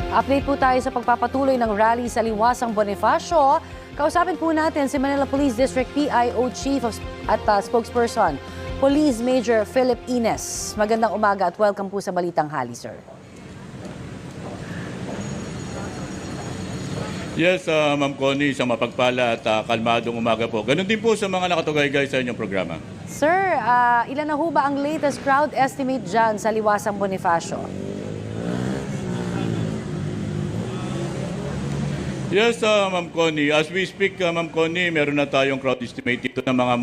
Update po tayo sa pagpapatuloy ng rally sa Liwasang Bonifacio. Kausapin po natin si Manila Police District PIO Chief at Spokesperson, Police Major Philip Ines. Magandang umaga at welcome po sa Balitang Hali, sir. Yes, Ma'am Connie, isang mapagpala at kalmadong umaga po. Ganon din po sa mga nakatugaygay sa inyong programa. Sir, ilan na ho ba ang latest crowd estimate dyan sa Liwasang Bonifacio? Yes, Ma'am Connie. As we speak, Ma'am Connie, meron na tayong crowd estimate dito na mga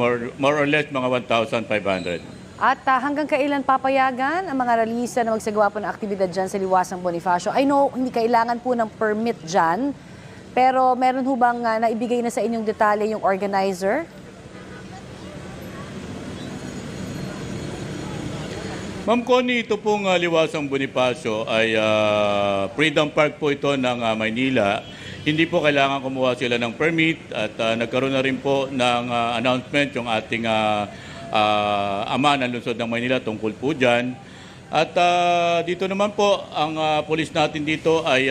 more or less mga 1,500. At hanggang kailan papayagan ang mga rallyista na magsagawa po ng aktibidad dyan sa Liwasang Bonifacio? I know hindi kailangan po ng permit dyan, pero meron ho bang naibigay na sa inyong detalye yung organizer? Ma'am Connie, ito pong Liwasang Bonifacio ay Freedom Park po ito ng Maynila. Hindi po kailangan kumuha sila ng permit at nagkaroon na rin po ng announcement yung ating ama ng lungsod ng Maynila tungkol po dyan. At dito naman po, ang pulis natin dito ay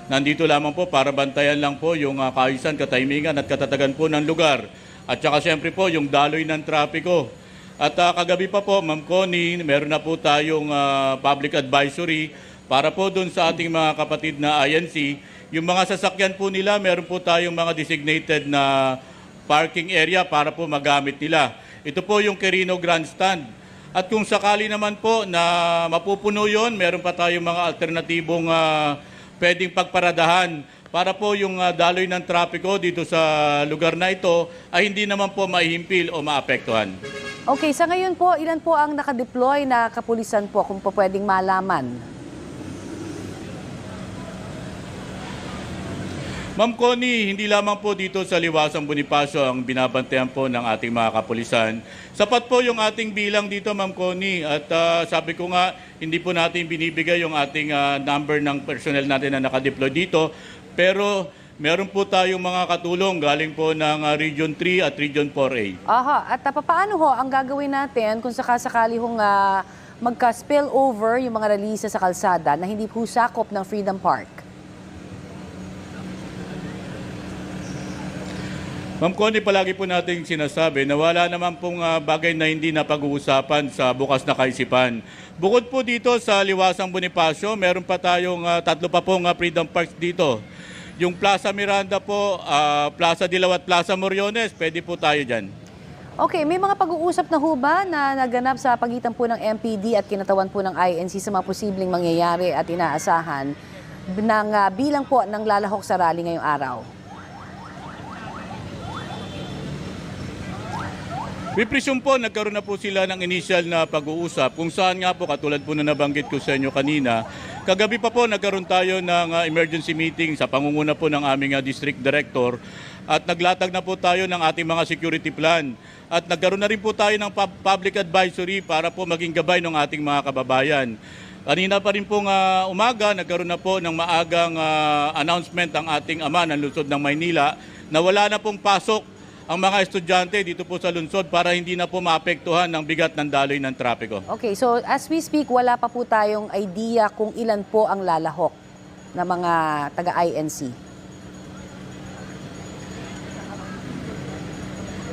nandito lamang po para bantayan lang po yung kaayusan, katahimikan at katatagan po ng lugar. At saka siyempre po yung daloy ng trapiko. At kagabi pa po, Ma'am Connie, meron na po tayong public advisory para po dun sa ating mga kapatid na INC. Yung mga sasakyan po nila, meron po tayong mga designated na parking area para po magamit nila. Ito po yung Quirino Grandstand. At kung sakali naman po na mapupuno yon, meron pa tayong mga alternatibong pwedeng pagparadahan para po yung daloy ng trapiko dito sa lugar na ito ay hindi naman po maihimpil o maapektuhan. Okay, sa ngayon po, ilan po ang nakadeploy na kapulisan po kung po pwedeng malaman? Ma'am Connie, hindi lamang po dito sa Liwasang Bonifacio ang binabantayan po ng ating mga kapulisan. Sapat po yung ating bilang dito, Ma'am Connie. At sabi ko nga, hindi po natin binibigay yung ating number ng personnel natin na nakadeploy dito. Pero meron po tayong mga katulong galing po ng Region 3 at Region 4A. Aha, at paano ho ang gagawin natin kung sakasakali hong magka-spill over yung mga rallyista sa kalsada na hindi po sakop ng Freedom Park? Ma'am Connie, palagi po nating sinasabi na wala naman pong bagay na hindi napag-uusapan sa bukas na kaisipan. Bukod po dito sa Liwasang Bonifacio, meron pa tayong tatlo pa pong Freedom Parks dito. Yung Plaza Miranda po, Plaza Dilaw at Plaza Moriones, pwede po tayo dyan. Okay, may mga pag-uusap na ho ba na naganap sa pagitan po ng MPD at kinatawan po ng INC sa mga posibleng mangyayari at inaasahan ng bilang po ng lalahok sa rally ngayong araw? We presume po, nagkaroon na po sila ng initial na pag-uusap kung saan nga po, katulad po na nabanggit ko sa inyo kanina, kagabi pa po nagkaroon tayo ng emergency meeting sa pangunguna po ng aming district director at naglatag na po tayo ng ating mga security plan at nagkaroon na rin po tayo ng public advisory para po maging gabay ng ating mga kababayan. Kanina pa rin pong umaga, nagkaroon na po ng maagang announcement ang ating ama ng lungsod ng Maynila na wala na pong pasok ang mga estudyante dito po sa lungsod para hindi na po maapektuhan ng bigat ng daloy ng trapiko. Okay, so as we speak, wala pa po tayong idea kung ilan po ang lalahok na mga taga-INC.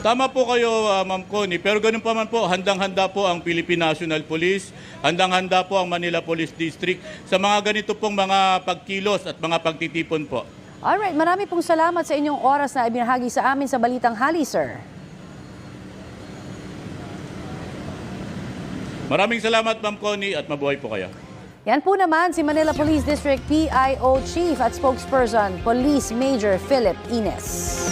Tama po kayo, Ma'am Connie, pero ganun pa man po, handang-handa po ang Philippine National Police, handang-handa po ang Manila Police District sa mga ganito pong mga pagkilos at mga pagtitipon po. Alright, marami pong salamat sa inyong oras na ibinahagi sa amin sa Balitang Hali, sir. Maraming salamat, Ma'am Connie, at mabuhay po kayo. Yan po naman si Manila Police District PIO Chief at Spokesperson, Police Major Philip Ines.